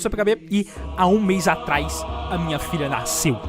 seu PKB e há um mês atrás a minha filha nasceu.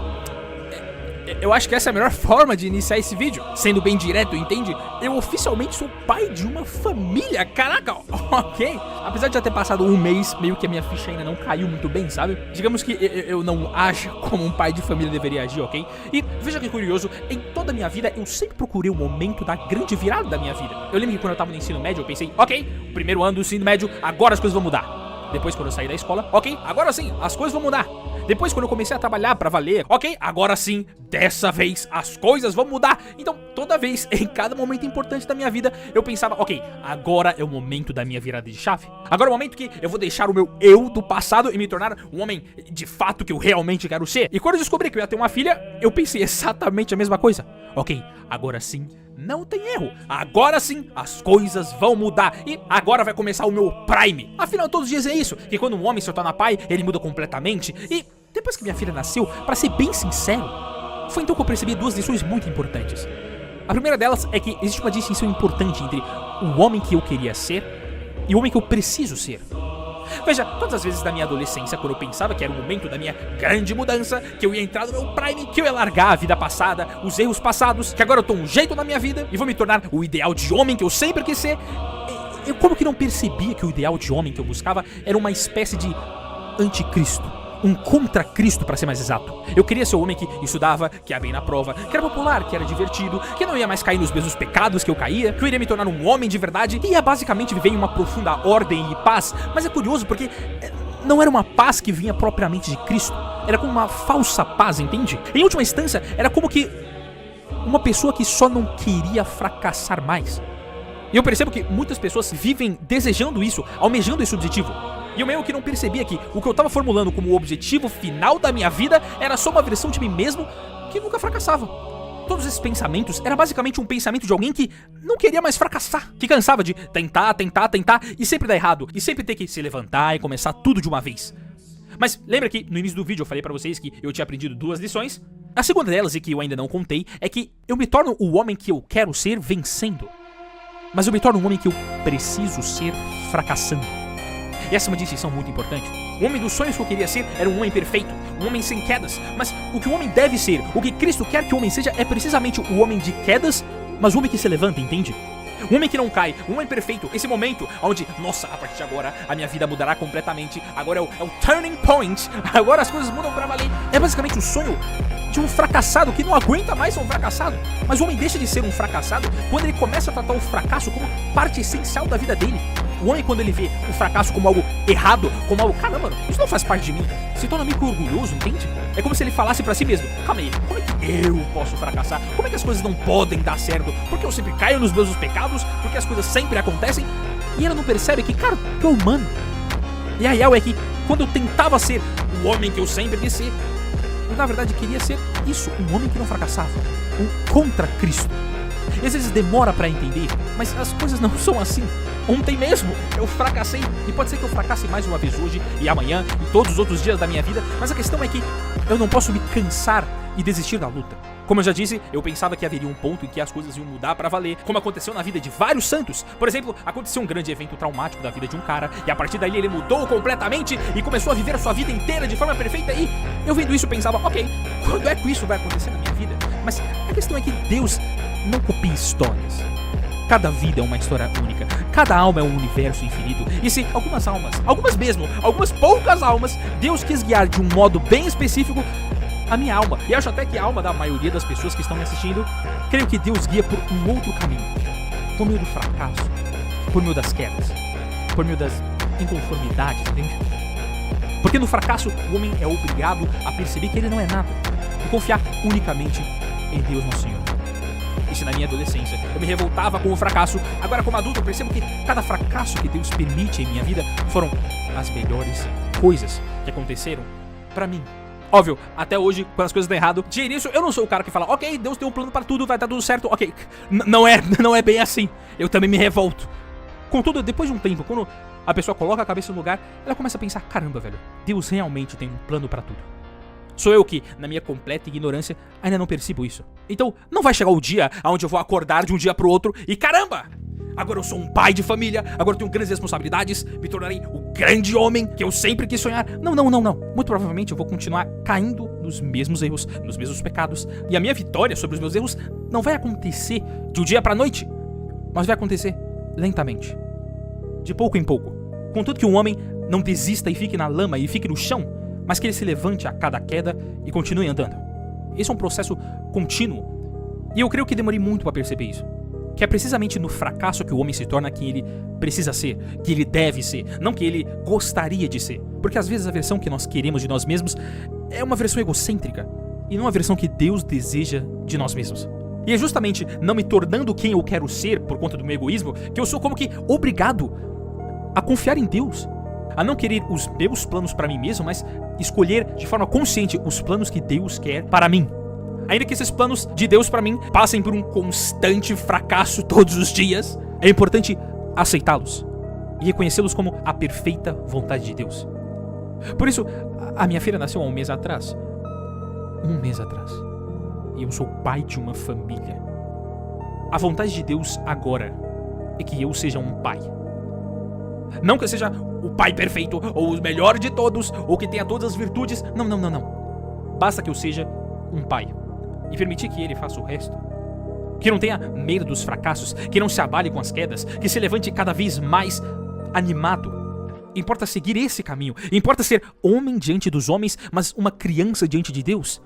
Eu acho que essa é a melhor forma de iniciar esse vídeo, sendo bem direto, entende? Eu oficialmente sou pai de uma família, caraca, ok? Apesar de já ter passado um mês, meio que a minha ficha ainda não caiu muito bem, sabe? Digamos que eu não ajo como um pai de família deveria agir, ok? E veja que curioso, em toda a minha vida eu sempre procurei o momento da grande virada da minha vida. Eu lembro que quando eu tava no ensino médio eu pensei, ok, primeiro ano do ensino médio, agora as coisas vão mudar. Depois quando eu saí da escola, ok, agora sim, as coisas vão mudar. Depois quando eu comecei a trabalhar pra valer, ok, agora sim, dessa vez as coisas vão mudar. Então toda vez, em cada momento importante da minha vida, eu pensava, ok, agora é o momento da minha virada de chave. Agora é o momento que eu vou deixar o meu eu do passado e me tornar um homem de fato que eu realmente quero ser. E quando eu descobri que eu ia ter uma filha, eu pensei exatamente a mesma coisa. Ok, agora sim, não tem erro. Agora sim, as coisas vão mudar. E agora vai começar o meu Prime. Afinal, todos dizem isso, que quando um homem se torna pai, ele muda completamente. E depois que minha filha nasceu, pra ser bem sincero, foi então que eu percebi duas lições muito importantes. A primeira delas é que existe uma distinção importante entre o homem que eu queria ser e o homem que eu preciso ser. Veja, todas as vezes da minha adolescência, quando eu pensava que era o momento da minha grande mudança, que eu ia entrar no meu Prime, que eu ia largar a vida passada, os erros passados, que agora eu tô um jeito na minha vida e vou me tornar o ideal de homem que eu sempre quis ser, eu como que não percebia que o ideal de homem que eu buscava era uma espécie de anticristo. Um contra-Cristo, pra ser mais exato. Eu queria ser o homem que estudava, que ia bem na prova, que era popular, que era divertido, que não ia mais cair nos mesmos pecados que eu caía, que eu iria me tornar um homem de verdade, que ia basicamente viver em uma profunda ordem e paz. Mas é curioso porque não era uma paz que vinha propriamente de Cristo, era como uma falsa paz, entende? Em última instância, era como que uma pessoa que só não queria fracassar mais. E eu percebo que muitas pessoas vivem desejando isso, almejando esse objetivo. E eu meio que não percebia que o que eu tava formulando como o objetivo final da minha vida era só uma versão de mim mesmo que nunca fracassava. Todos esses pensamentos era basicamente um pensamento de alguém que não queria mais fracassar, que cansava de tentar e sempre dar errado, e sempre ter que se levantar e começar tudo de uma vez. Mas lembra que no início do vídeo eu falei pra vocês que eu tinha aprendido duas lições? A segunda delas, e que eu ainda não contei, é que eu me torno o homem que eu quero ser vencendo, mas eu me torno um homem que eu preciso ser fracassando. E essa é uma distinção muito importante. O homem dos sonhos que eu queria ser era um homem perfeito, um homem sem quedas. Mas o que o homem deve ser, o que Cristo quer que o homem seja, é precisamente o homem de quedas, mas o homem que se levanta, entende? Um homem que não cai, um homem perfeito. Esse momento onde, nossa, a partir de agora a minha vida mudará completamente. Agora é o turning point. Agora as coisas mudam pra valer. É basicamente o sonho de um fracassado que não aguenta mais ser um fracassado. Mas o homem deixa de ser um fracassado quando ele começa a tratar o fracasso como parte essencial da vida dele. O homem, quando ele vê o fracasso como algo errado, como algo, caramba, isso não faz parte de mim, se torna meio orgulhoso, entende? É como se ele falasse pra si mesmo, calma aí, como é que eu posso fracassar? Como é que as coisas não podem dar certo? Porque eu sempre caio nos mesmos pecados? Porque as coisas sempre acontecem? E ela não percebe que, cara, tu é humano. E a real é que, quando eu tentava ser o homem que eu sempre quis ser, eu na verdade queria ser isso, um homem que não fracassava, um contra-Cristo. E às vezes demora pra entender, mas as coisas não são assim. Ontem mesmo eu fracassei, e pode ser que eu fracasse mais uma vez hoje e amanhã e todos os outros dias da minha vida, mas a questão é que eu não posso me cansar e desistir da luta. Como eu já disse, eu pensava que haveria um ponto em que as coisas iam mudar pra valer, como aconteceu na vida de vários santos. Por exemplo, aconteceu um grande evento traumático da vida de um cara, e a partir daí ele mudou completamente e começou a viver a sua vida inteira de forma perfeita, e eu vendo isso pensava, ok, quando é que isso vai acontecer na minha vida? Mas a questão é que Deus não copia histórias. Cada vida é uma história única, cada alma é um universo infinito. E se algumas almas, algumas poucas almas, Deus quis guiar de um modo bem específico a minha alma, e acho até que a alma da maioria das pessoas que estão me assistindo, creio que Deus guia por um outro caminho, por meio do fracasso, por meio das quedas, por meio das inconformidades, entende? Porque no fracasso o homem é obrigado a perceber que ele não é nada e confiar unicamente em Deus nosso Senhor. E se na minha adolescência eu me revoltava com o fracasso, agora como adulto eu percebo que cada fracasso que Deus permite em minha vida foram as melhores coisas que aconteceram pra mim. Óbvio, até hoje, quando as coisas dão errado, de início eu não sou o cara que fala, ok, Deus tem um plano pra tudo, vai dar tudo certo, ok. Não é bem assim. Eu também me revolto. Contudo, depois de um tempo, quando a pessoa coloca a cabeça no lugar, ela começa a pensar, caramba, velho, Deus realmente tem um plano pra tudo. Sou eu que, na minha completa ignorância, ainda não percebo isso. Então, não vai chegar o dia onde eu vou acordar de um dia pro outro e caramba, Agora eu sou um pai de família, agora eu tenho grandes responsabilidades, me tornarei o grande homem que eu sempre quis sonhar. Não. Muito provavelmente eu vou continuar caindo nos mesmos erros, nos mesmos pecados. E a minha vitória sobre os meus erros não vai acontecer de um dia pra noite, mas vai acontecer lentamente, de pouco em pouco. Contanto que um homem não desista e fique na lama e fique no chão, mas que ele se levante a cada queda e continue andando. Esse é um processo contínuo. E eu creio que demorei muito para perceber isso. Que é precisamente no fracasso que o homem se torna quem ele precisa ser, que ele deve ser, não que ele gostaria de ser. Porque às vezes a versão que nós queremos de nós mesmos é uma versão egocêntrica e não a versão que Deus deseja de nós mesmos. E é justamente não me tornando quem eu quero ser por conta do meu egoísmo que eu sou como que obrigado a confiar em Deus, a não querer os meus planos para mim mesmo, mas escolher de forma consciente os planos que Deus quer para mim. Ainda que esses planos de Deus para mim passem por um constante fracasso todos os dias, é importante aceitá-los e reconhecê-los como a perfeita vontade de Deus. Por isso, a minha filha nasceu há um mês atrás. E eu sou pai de uma família. A vontade de Deus agora é que eu seja um pai. Não que eu seja o pai perfeito, ou o melhor de todos, ou que tenha todas as virtudes. Não. Basta que eu seja um pai. E permitir que ele faça o resto. Que não tenha medo dos fracassos, que não se abale com as quedas, que se levante cada vez mais animado. Importa seguir esse caminho. Importa ser homem diante dos homens, mas uma criança diante de Deus.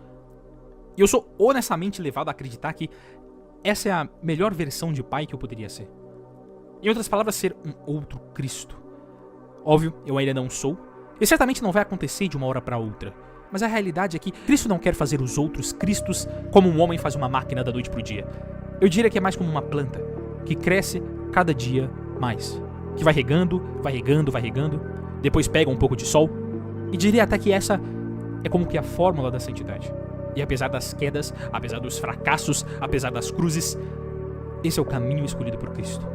E eu sou honestamente levado a acreditar que essa é a melhor versão de pai que eu poderia ser. Em outras palavras, ser um outro Cristo. Óbvio, eu ainda não sou, e certamente não vai acontecer de uma hora para outra. Mas a realidade é que Cristo não quer fazer os outros Cristos como um homem faz uma máquina da noite pro dia. Eu diria que é mais como uma planta, que cresce cada dia mais. Que vai regando, depois pega um pouco de sol, e diria até que essa é como que a fórmula da santidade. E apesar das quedas, apesar dos fracassos, apesar das cruzes, esse é o caminho escolhido por Cristo.